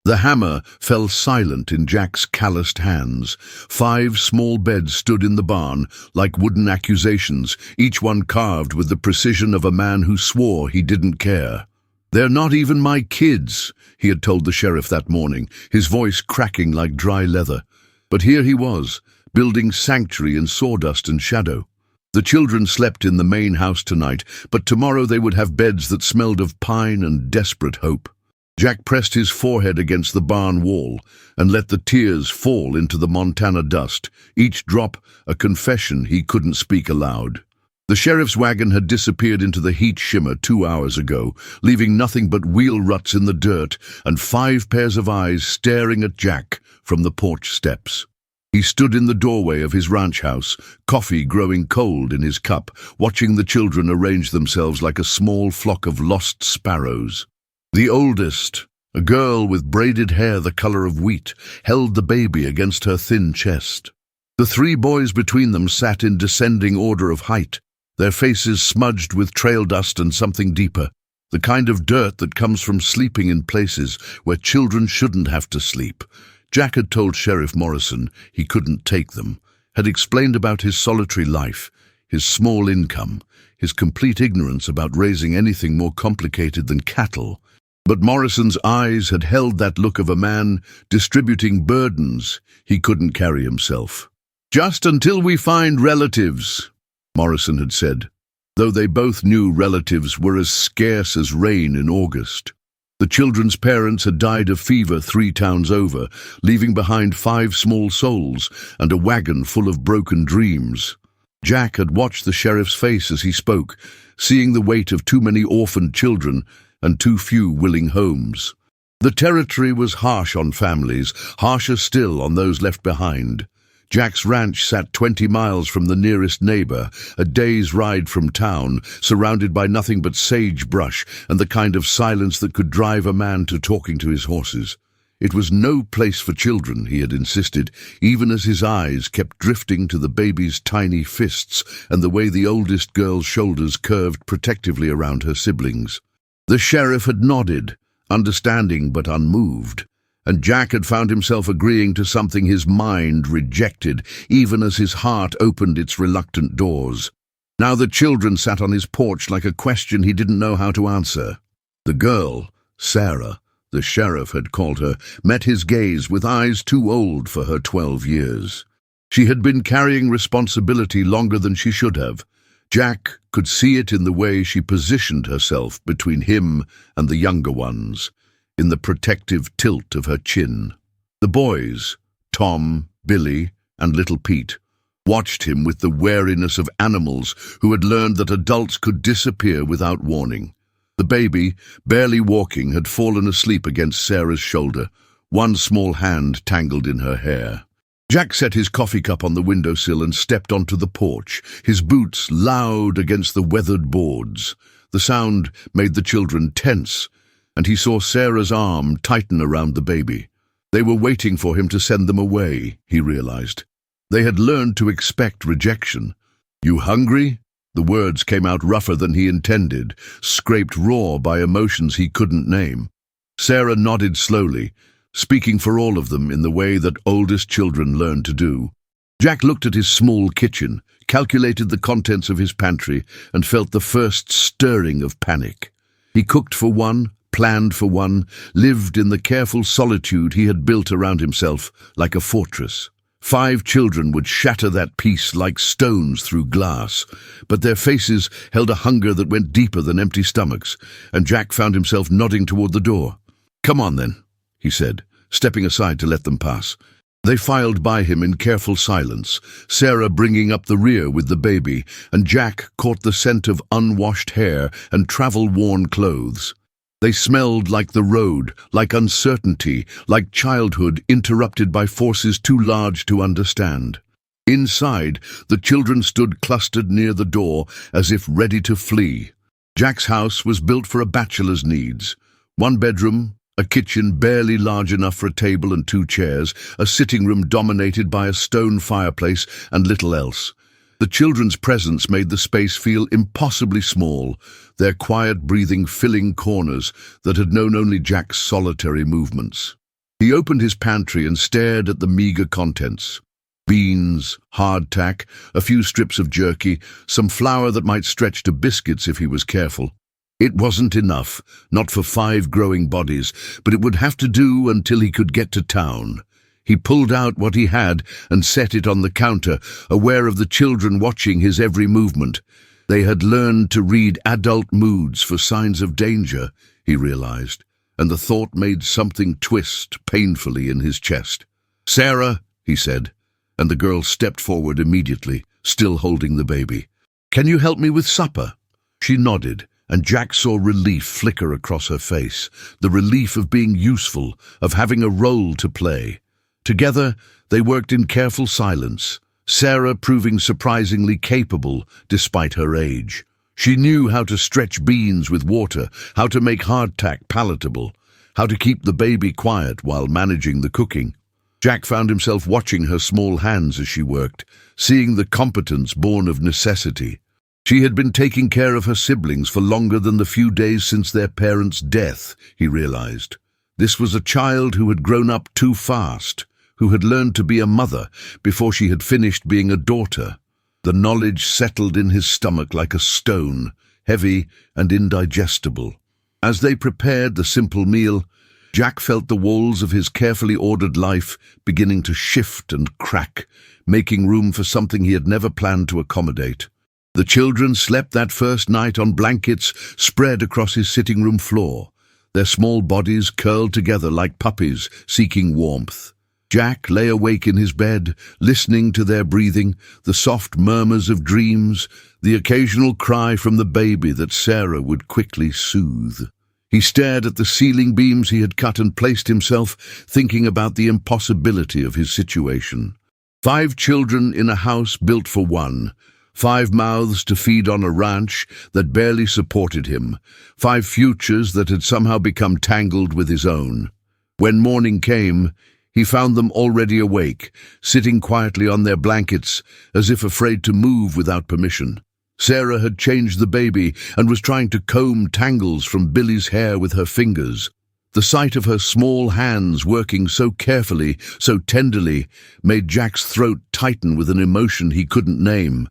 The hammer fell silent in Jack's calloused hands. 5 small beds stood in the barn, like wooden accusations, each one carved with the precision of a man who swore he didn't care. "They're not even my kids," he had told the sheriff that morning, his voice cracking like dry leather. But here he was, building sanctuary in sawdust and shadow. The children slept in the main house tonight, but tomorrow they would have beds that smelled of pine and desperate hope. Jack pressed his forehead against the barn wall and let the tears fall into the Montana dust, each drop a confession he couldn't speak aloud. The sheriff's wagon had disappeared into the heat shimmer 2 hours ago, leaving nothing but wheel ruts in the dirt and 5 pairs of eyes staring at Jack from the porch steps. He stood in the doorway of his ranch house, coffee growing cold in his cup, watching the children arrange themselves like a small flock of lost sparrows. The oldest, a girl with braided hair the color of wheat, held the baby against her thin chest. The 3 boys between them sat in descending order of height, their faces smudged with trail dust and something deeper, the kind of dirt that comes from sleeping in places where children shouldn't have to sleep. Jack had told Sheriff Morrison he couldn't take them, had explained about his solitary life, his small income, his complete ignorance about raising anything more complicated than cattle. But Morrison's eyes had held that look of a man distributing burdens he couldn't carry himself. "Just until we find relatives," Morrison had said, though they both knew relatives were as scarce as rain in August. The children's parents had died of fever 3 towns over, leaving behind 5 small souls and a wagon full of broken dreams. Jack had watched the sheriff's face as he spoke, seeing the weight of too many orphaned children and too few willing homes. The territory was harsh on families, harsher still on those left behind. Jack's ranch sat 20 miles from the nearest neighbor, a day's ride from town, surrounded by nothing but sagebrush and the kind of silence that could drive a man to talking to his horses. It was no place for children, he had insisted, even as his eyes kept drifting to the baby's tiny fists and the way the oldest girl's shoulders curved protectively around her siblings. The sheriff had nodded, understanding but unmoved, and Jack had found himself agreeing to something his mind rejected, even as his heart opened its reluctant doors. Now the children sat on his porch like a question he didn't know how to answer. The girl, Sarah, the sheriff had called her, met his gaze with eyes too old for her 12 years. She had been carrying responsibility longer than she should have. Jack could see it in the way she positioned herself between him and the younger ones, in the protective tilt of her chin. The boys, Tom, Billy, and little Pete, watched him with the wariness of animals who had learned that adults could disappear without warning. The baby, barely walking, had fallen asleep against Sarah's shoulder, one small hand tangled in her hair. Jack set his coffee cup on the windowsill and stepped onto the porch, his boots loud against the weathered boards. The sound made the children tense, and he saw Sarah's arm tighten around the baby. They were waiting for him to send them away, he realized. They had learned to expect rejection. "You hungry?" The words came out rougher than he intended, scraped raw by emotions he couldn't name. Sarah nodded slowly, speaking for all of them in the way that oldest children learn to do. Jack looked at his small kitchen, calculated the contents of his pantry, and felt the first stirring of panic. He cooked for one, planned for one, lived in the careful solitude he had built around himself like a fortress. 5 children would shatter that peace like stones through glass, but their faces held a hunger that went deeper than empty stomachs, and Jack found himself nodding toward the door. "Come on then," he said, stepping aside to let them pass. They filed by him in careful silence, Sarah bringing up the rear with the baby, and Jack caught the scent of unwashed hair and travel-worn clothes. They smelled like the road, like uncertainty, like childhood interrupted by forces too large to understand. Inside, the children stood clustered near the door as if ready to flee. Jack's house was built for a bachelor's needs. 1 bedroom, a kitchen barely large enough for a table and 2 chairs, a sitting room dominated by a stone fireplace, and little else. The children's presence made the space feel impossibly small, their quiet breathing filling corners that had known only Jack's solitary movements. He opened his pantry and stared at the meager contents. Beans, hardtack, a few strips of jerky, some flour that might stretch to biscuits if he was careful. It wasn't enough, not for 5 growing bodies, but it would have to do until he could get to town. He pulled out what he had and set it on the counter, aware of the children watching his every movement. They had learned to read adult moods for signs of danger, he realized, and the thought made something twist painfully in his chest. "Sarah," he said, and the girl stepped forward immediately, still holding the baby. "Can you help me with supper?" She nodded, and Jack saw relief flicker across her face, the relief of being useful, of having a role to play. Together, they worked in careful silence, Sarah proving surprisingly capable despite her age. She knew how to stretch beans with water, how to make hardtack palatable, how to keep the baby quiet while managing the cooking. Jack found himself watching her small hands as she worked, seeing the competence born of necessity. She had been taking care of her siblings for longer than the few days since their parents' death, he realized. This was a child who had grown up too fast, who had learned to be a mother before she had finished being a daughter. The knowledge settled in his stomach like a stone, heavy and indigestible. As they prepared the simple meal, Jack felt the walls of his carefully ordered life beginning to shift and crack, making room for something he had never planned to accommodate. The children slept that first night on blankets spread across his sitting room floor, their small bodies curled together like puppies seeking warmth. Jack lay awake in his bed, listening to their breathing, the soft murmurs of dreams, the occasional cry from the baby that Sarah would quickly soothe. He stared at the ceiling beams he had cut and placed himself, thinking about the impossibility of his situation. 5 children in a house built for one, 5 mouths to feed on a ranch that barely supported him, 5 futures that had somehow become tangled with his own. When morning came, he found them already awake, sitting quietly on their blankets, as if afraid to move without permission. Sarah had changed the baby and was trying to comb tangles from Billy's hair with her fingers. The sight of her small hands working so carefully, so tenderly, made Jack's throat tighten with an emotion he couldn't name.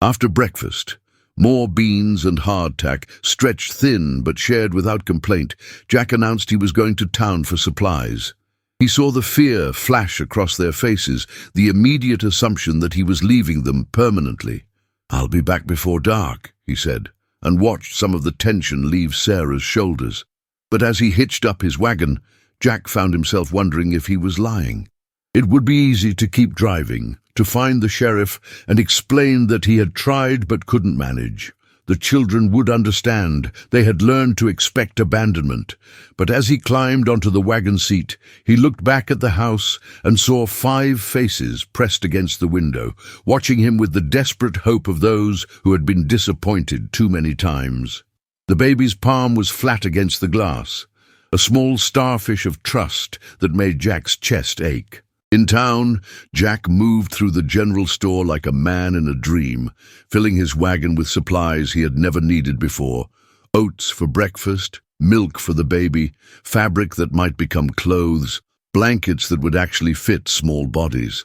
After breakfast, more beans and hardtack, stretched thin but shared without complaint, Jack announced he was going to town for supplies. He saw the fear flash across their faces, the immediate assumption that he was leaving them permanently. "I'll be back before dark," he said, and watched some of the tension leave Sarah's shoulders. But as he hitched up his wagon, Jack found himself wondering if he was lying. It would be easy to keep driving, to find the sheriff and explain that he had tried but couldn't manage. The children would understand. They had learned to expect abandonment. But as he climbed onto the wagon seat, he looked back at the house and saw 5 faces pressed against the window, watching him with the desperate hope of those who had been disappointed too many times. The baby's palm was flat against the glass, a small starfish of trust that made Jack's chest ache. In town, Jack moved through the general store like a man in a dream, filling his wagon with supplies he had never needed before. Oats for breakfast, milk for the baby, fabric that might become clothes, blankets that would actually fit small bodies.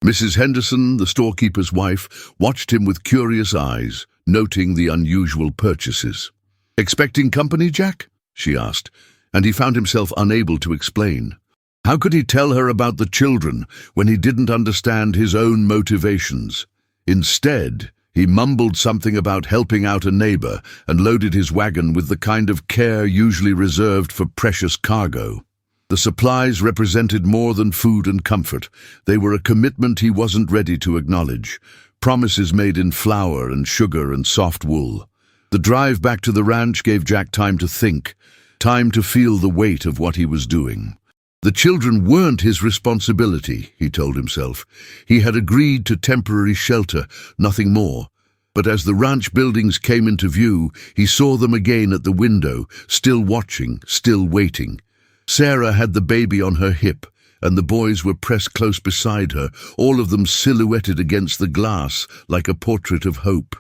Mrs. Henderson, the storekeeper's wife, watched him with curious eyes, noting the unusual purchases. "Expecting company, Jack?" she asked, and he found himself unable to explain. How could he tell her about the children when he didn't understand his own motivations? Instead, he mumbled something about helping out a neighbor and loaded his wagon with the kind of care usually reserved for precious cargo. The supplies represented more than food and comfort. They were a commitment he wasn't ready to acknowledge, promises made in flour and sugar and soft wool. The drive back to the ranch gave Jack time to think, time to feel the weight of what he was doing. The children weren't his responsibility, he told himself. He had agreed to temporary shelter, nothing more. But as the ranch buildings came into view, he saw them again at the window, still watching, still waiting. Sarah had the baby on her hip, and the boys were pressed close beside her, all of them silhouetted against the glass like a portrait of hope.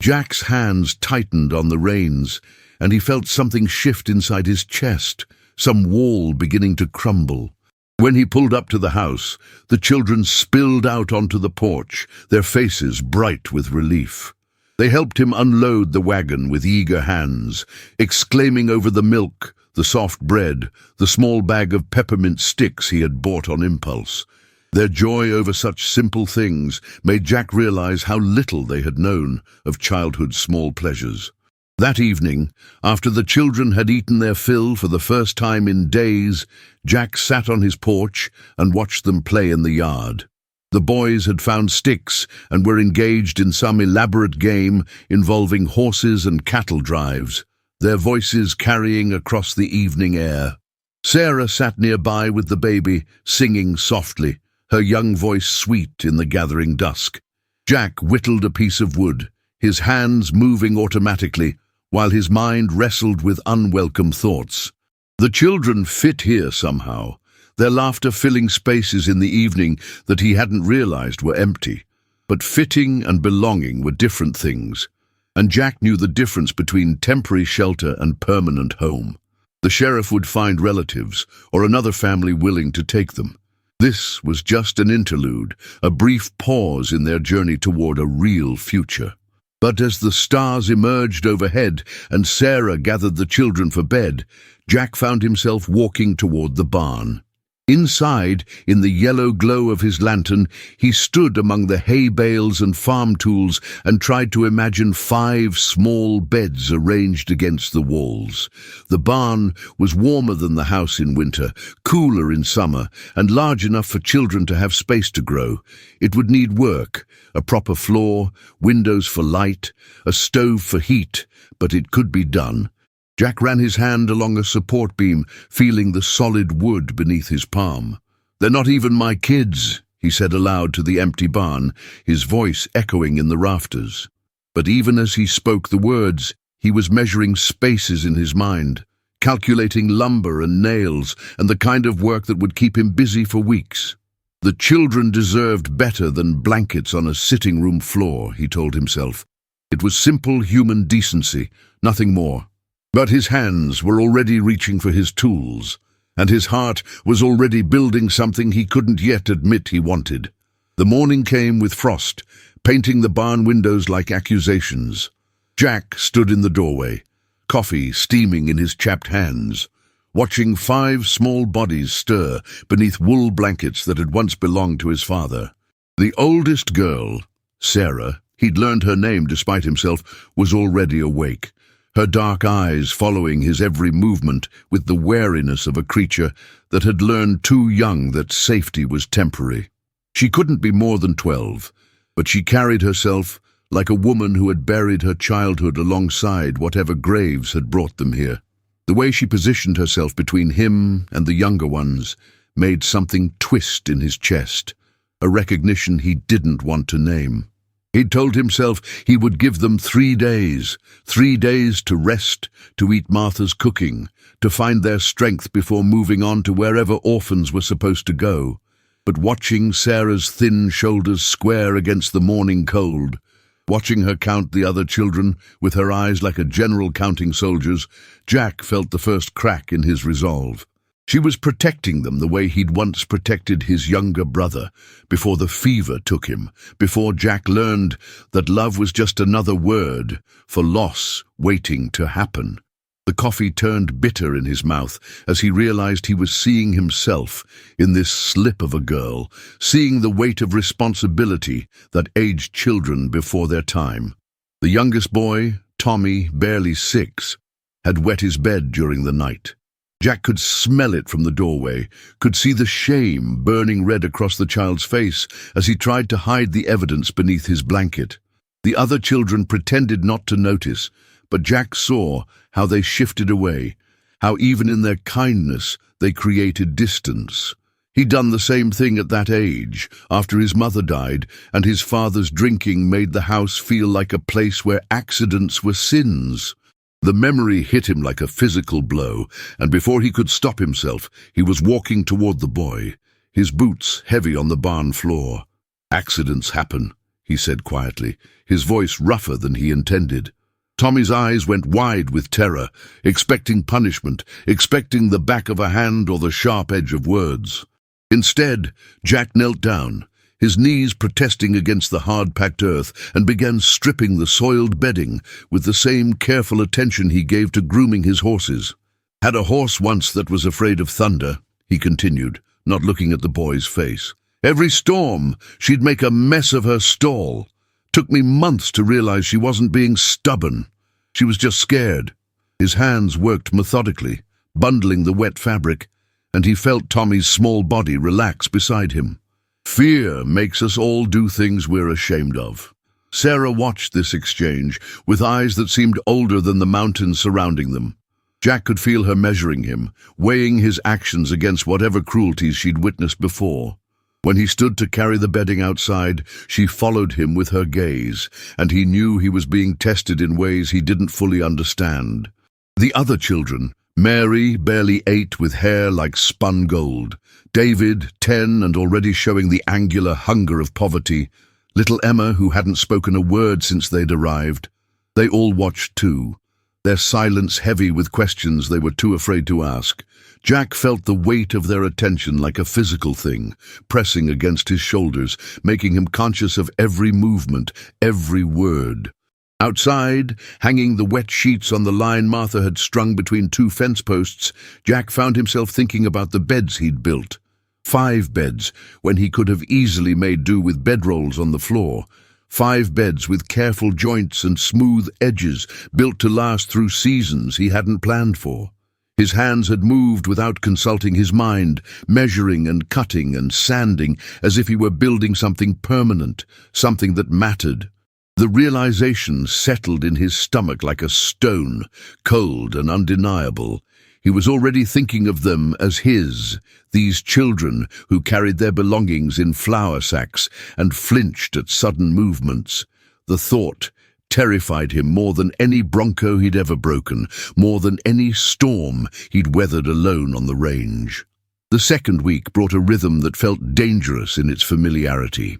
Jack's hands tightened on the reins, and he felt something shift inside his chest, some wall beginning to crumble. When he pulled up to the house, the children spilled out onto the porch, their faces bright with relief. They helped him unload the wagon with eager hands, exclaiming over the milk, the soft bread, the small bag of peppermint sticks he had bought on impulse. Their joy over such simple things made Jack realize how little they had known of childhood's small pleasures. That evening, after the children had eaten their fill for the first time in days, Jack sat on his porch and watched them play in the yard. The boys had found sticks and were engaged in some elaborate game involving horses and cattle drives, their voices carrying across the evening air. Sarah sat nearby with the baby, singing softly, her young voice sweet in the gathering dusk. Jack whittled a piece of wood, his hands moving automatically, while his mind wrestled with unwelcome thoughts. The children fit here somehow, their laughter filling spaces in the evening that he hadn't realized were empty. But fitting and belonging were different things, and Jack knew the difference between temporary shelter and permanent home. The sheriff would find relatives or another family willing to take them. This was just an interlude, a brief pause in their journey toward a real future. But as the stars emerged overhead and Sarah gathered the children for bed, Jack found himself walking toward the barn. Inside, in the yellow glow of his lantern, he stood among the hay bales and farm tools and tried to imagine 5 small beds arranged against the walls. The barn was warmer than the house in winter, cooler in summer, and large enough for children to have space to grow. It would need work, a proper floor, windows for light, a stove for heat, but it could be done. Jack ran his hand along a support beam, feeling the solid wood beneath his palm. "They're not even my kids," he said aloud to the empty barn, his voice echoing in the rafters. But even as he spoke the words, he was measuring spaces in his mind, calculating lumber and nails and the kind of work that would keep him busy for weeks. The children deserved better than blankets on a sitting room floor, he told himself. It was simple human decency, nothing more. But his hands were already reaching for his tools, and his heart was already building something he couldn't yet admit he wanted. The morning came with frost, painting the barn windows like accusations. Jack stood in the doorway, coffee steaming in his chapped hands, watching 5 small bodies stir beneath wool blankets that had once belonged to his father. The oldest girl, Sarah, he'd learned her name despite himself, was already awake, her dark eyes following his every movement with the wariness of a creature that had learned too young that safety was temporary. She couldn't be more than 12, but she carried herself like a woman who had buried her childhood alongside whatever graves had brought them here. The way she positioned herself between him and the younger ones made something twist in his chest, a recognition he didn't want to name. He'd told himself he would give them 3 days, 3 days to rest, to eat Martha's cooking, to find their strength before moving on to wherever orphans were supposed to go. But watching Sarah's thin shoulders square against the morning cold, watching her count the other children with her eyes like a general counting soldiers, Jack felt the first crack in his resolve. She was protecting them the way he'd once protected his younger brother, before the fever took him, before Jack learned that love was just another word for loss waiting to happen. The coffee turned bitter in his mouth as he realized he was seeing himself in this slip of a girl, seeing the weight of responsibility that aged children before their time. The youngest boy, Tommy, barely 6, had wet his bed during the night. Jack could smell it from the doorway, could see the shame burning red across the child's face as he tried to hide the evidence beneath his blanket. The other children pretended not to notice, but Jack saw how they shifted away, how even in their kindness they created distance. He'd done the same thing at that age, after his mother died, and his father's drinking made the house feel like a place where accidents were sins. The memory hit him like a physical blow, and before he could stop himself, he was walking toward the boy, his boots heavy on the barn floor. "Accidents happen," he said quietly, his voice rougher than he intended. Tommy's eyes went wide with terror, expecting punishment, expecting the back of a hand or the sharp edge of words. Instead, Jack knelt down, his knees protesting against the hard-packed earth, and began stripping the soiled bedding with the same careful attention he gave to grooming his horses. "Had a horse once that was afraid of thunder," he continued, not looking at the boy's face. "Every storm, she'd make a mess of her stall. Took me months to realize she wasn't being stubborn. She was just scared." His hands worked methodically, bundling the wet fabric, and he felt Tommy's small body relax beside him. Fear makes us all do things we're ashamed of. Sarah watched this exchange with eyes that seemed older than the mountains surrounding them. Jack could feel her measuring him, weighing his actions against whatever cruelties she'd witnessed before. When he stood to carry the bedding outside, she followed him with her gaze, and he knew he was being tested in ways he didn't fully understand. The other children, Mary, barely 8, with hair like spun gold; David, 10, and already showing the angular hunger of poverty; little Emma, who hadn't spoken a word since they'd arrived. They all watched too, their silence heavy with questions they were too afraid to ask. Jack felt the weight of their attention like a physical thing, pressing against his shoulders, making him conscious of every movement, every word. Outside, hanging the wet sheets on the line Martha had strung between 2 fence posts, Jack found himself thinking about the beds he'd built. 5 beds, when he could have easily made do with bedrolls on the floor. 5 beds with careful joints and smooth edges, built to last through seasons he hadn't planned for. His hands had moved without consulting his mind, measuring and cutting and sanding as if he were building something permanent, something that mattered. The realization settled in his stomach like a stone, cold and undeniable. He was already thinking of them as his, these children who carried their belongings in flour sacks and flinched at sudden movements. The thought terrified him more than any bronco he'd ever broken, more than any storm he'd weathered alone on the range. The second week brought a rhythm that felt dangerous in its familiarity.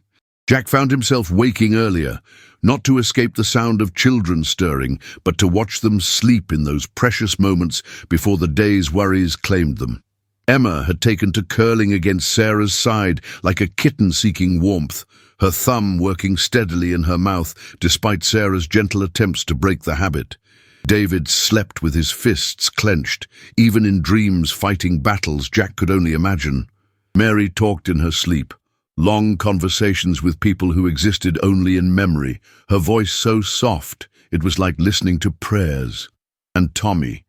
Jack found himself waking earlier, not to escape the sound of children stirring, but to watch them sleep in those precious moments before the day's worries claimed them. Emma had taken to curling against Sarah's side like a kitten seeking warmth, her thumb working steadily in her mouth despite Sarah's gentle attempts to break the habit. David slept with his fists clenched, even in dreams fighting battles Jack could only imagine. Mary talked in her sleep, long conversations with people who existed only in memory, her voice so soft it was like listening to prayers. And Tommy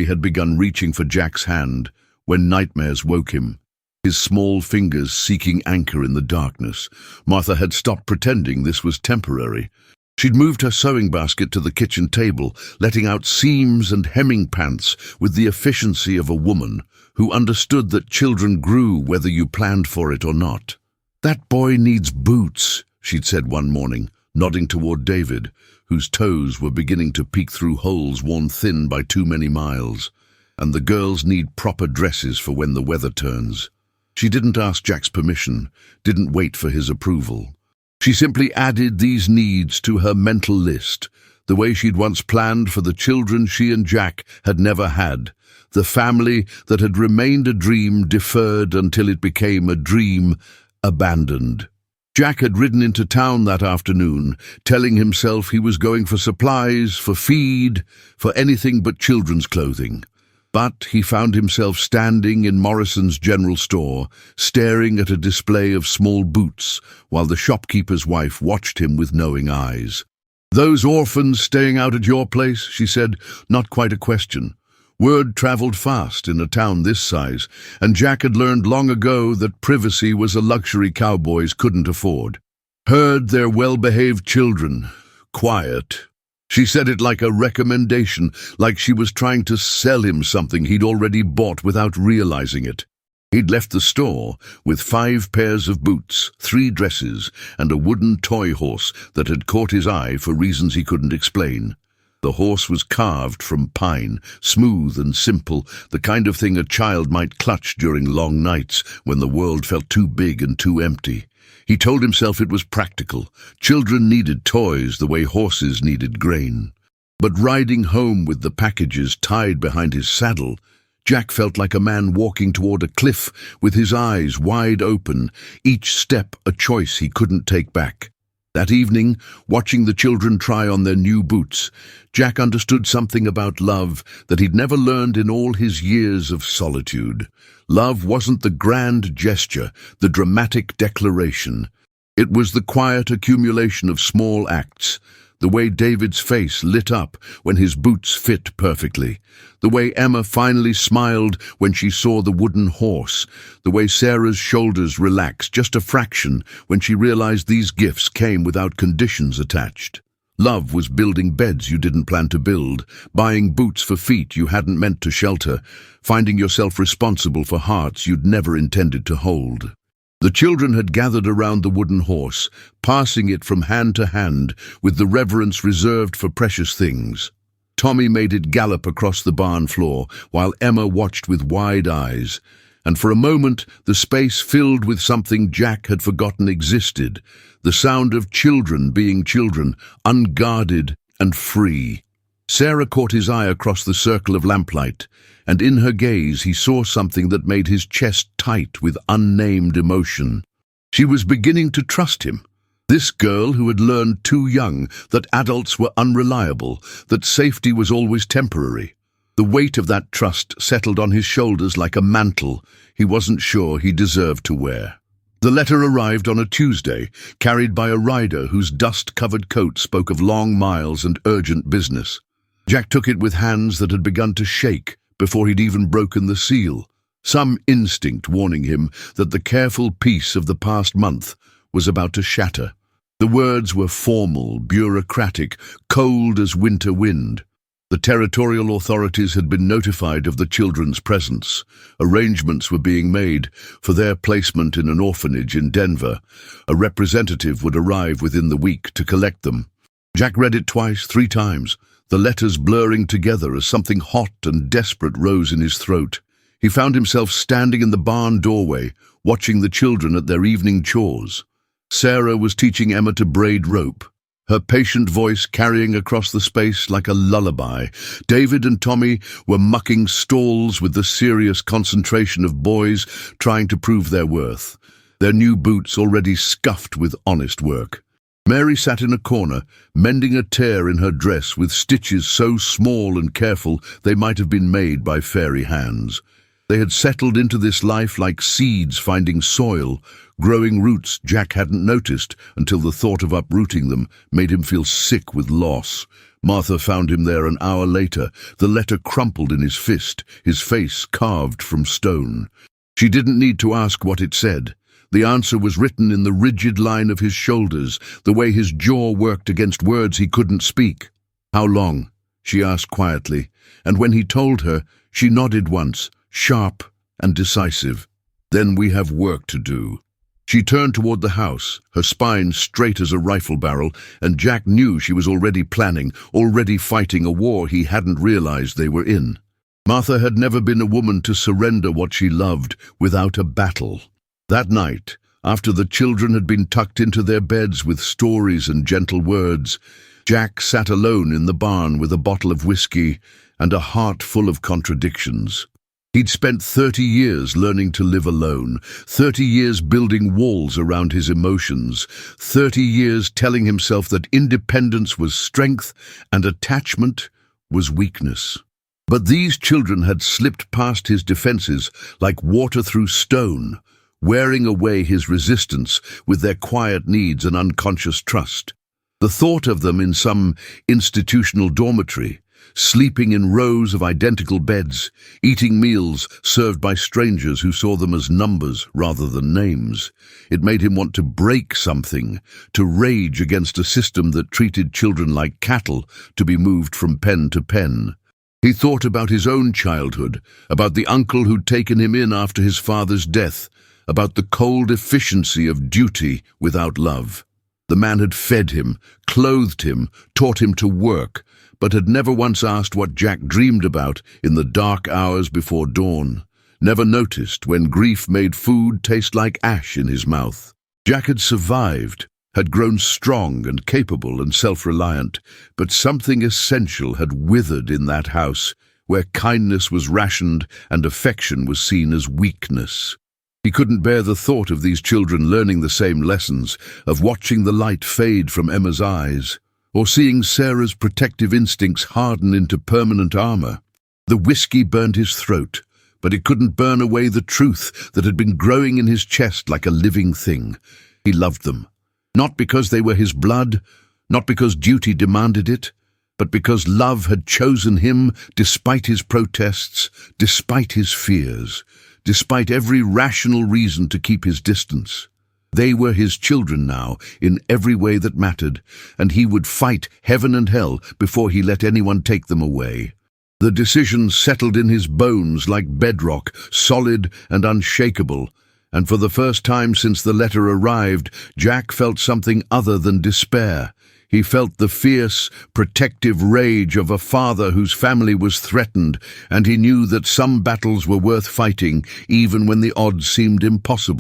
had begun reaching for Jack's hand when nightmares woke him, his small fingers seeking anchor in the darkness. Martha had stopped pretending this was temporary. She'd moved her sewing basket to the kitchen table, letting out seams and hemming pants with the efficiency of a woman who understood that children grew whether you planned for it or not. "That boy needs boots," she'd said one morning, nodding toward David, whose toes were beginning to peek through holes worn thin by too many miles. "And the girls need proper dresses for when the weather turns." She didn't ask Jack's permission, didn't wait for his approval. She simply added these needs to her mental list, the way she'd once planned for the children she and Jack had never had, the family that had remained a dream deferred until it became a dream abandoned. Jack had ridden into town that afternoon, telling himself he was going for supplies, for feed, for anything but children's clothing. But he found himself standing in Morrison's general store, staring at a display of small boots, while the shopkeeper's wife watched him with knowing eyes. "Those orphans staying out at your place?" she said, not quite a question. Word traveled fast in a town this size, and Jack had learned long ago that privacy was a luxury cowboys couldn't afford. "Heard they're well-behaved children. Quiet." She said it like a recommendation, like she was trying to sell him something he'd already bought without realizing it. He'd left the store with 5 pairs of boots, 3 dresses, and a wooden toy horse that had caught his eye for reasons he couldn't explain. The horse was carved from pine, smooth and simple, the kind of thing a child might clutch during long nights when the world felt too big and too empty. He told himself it was practical. Children needed toys the way horses needed grain. But riding home with the packages tied behind his saddle, Jack felt like a man walking toward a cliff with his eyes wide open, each step a choice he couldn't take back. That evening, watching the children try on their new boots, Jack understood something about love that he'd never learned in all his years of solitude. Love wasn't the grand gesture, the dramatic declaration. It was the quiet accumulation of small acts. The way David's face lit up when his boots fit perfectly. The way Emma finally smiled when she saw the wooden horse. The way Sarah's shoulders relaxed just a fraction when she realized these gifts came without conditions attached. Love was building beds you didn't plan to build, buying boots for feet you hadn't meant to shelter, finding yourself responsible for hearts you'd never intended to hold. The children had gathered around the wooden horse, passing it from hand to hand with the reverence reserved for precious things. Tommy made it gallop across the barn floor, while Emma watched with wide eyes. And for a moment, the space filled with something Jack had forgotten existed, the sound of children being children, unguarded and free. Sarah caught his eye across the circle of lamplight, and in her gaze he saw something that made his chest tight with unnamed emotion. She was beginning to trust him. This girl who had learned too young that adults were unreliable, that safety was always temporary. The weight of that trust settled on his shoulders like a mantle he wasn't sure he deserved to wear. The letter arrived on a Tuesday, carried by a rider whose dust-covered coat spoke of long miles and urgent business. Jack took it with hands that had begun to shake before he'd even broken the seal, some instinct warning him that the careful peace of the past month was about to shatter. The words were formal, bureaucratic, cold as winter wind. The territorial authorities had been notified of the children's presence. Arrangements were being made for their placement in an orphanage in Denver. A representative would arrive within the week to collect them. Jack read it twice, 3 times, the letters blurring together as something hot and desperate rose in his throat. He found himself standing in the barn doorway, watching the children at their evening chores. Sarah was teaching Emma to braid rope, her patient voice carrying across the space like a lullaby. David and Tommy were mucking stalls with the serious concentration of boys trying to prove their worth, their new boots already scuffed with honest work. Mary sat in a corner, mending a tear in her dress with stitches so small and careful they might have been made by fairy hands. They had settled into this life like seeds finding soil, growing roots Jack hadn't noticed until the thought of uprooting them made him feel sick with loss. Martha found him there an hour later, the letter crumpled in his fist, his face carved from stone. She didn't need to ask what it said. The answer was written in the rigid line of his shoulders, the way his jaw worked against words he couldn't speak. "How long?" she asked quietly, and when he told her, she nodded once, sharp and decisive. "Then we have work to do." She turned toward the house, her spine straight as a rifle barrel, and Jack knew she was already planning, already fighting a war he hadn't realized they were in. Martha had never been a woman to surrender what she loved without a battle. That night, after the children had been tucked into their beds with stories and gentle words, Jack sat alone in the barn with a bottle of whiskey and a heart full of contradictions. He'd spent 30 years learning to live alone, 30 years building walls around his emotions, 30 years telling himself that independence was strength and attachment was weakness. But these children had slipped past his defenses like water through stone, wearing away his resistance with their quiet needs and unconscious trust. The thought of them in some institutional dormitory, sleeping in rows of identical beds, eating meals served by strangers who saw them as numbers rather than names. It made him want to break something, to rage against a system that treated children like cattle to be moved from pen to pen. He thought about his own childhood, about the uncle who'd taken him in after his father's death, about the cold efficiency of duty without love. The man had fed him, clothed him, taught him to work, but had never once asked what Jack dreamed about in the dark hours before dawn, never noticed when grief made food taste like ash in his mouth. Jack had survived, had grown strong and capable and self-reliant, but something essential had withered in that house where kindness was rationed and affection was seen as weakness. He couldn't bear the thought of these children learning the same lessons, of watching the light fade from Emma's eyes, or seeing Sarah's protective instincts harden into permanent armor. The whiskey burned his throat, but it couldn't burn away the truth that had been growing in his chest like a living thing. He loved them, not because they were his blood, not because duty demanded it, but because love had chosen him despite his protests, despite his fears, despite every rational reason to keep his distance. They were his children now, in every way that mattered, and he would fight heaven and hell before he let anyone take them away. The decision settled in his bones like bedrock, solid and unshakable, and for the first time since the letter arrived, Jack felt something other than despair. He felt the fierce, protective rage of a father whose family was threatened, and he knew that some battles were worth fighting, even when the odds seemed impossible.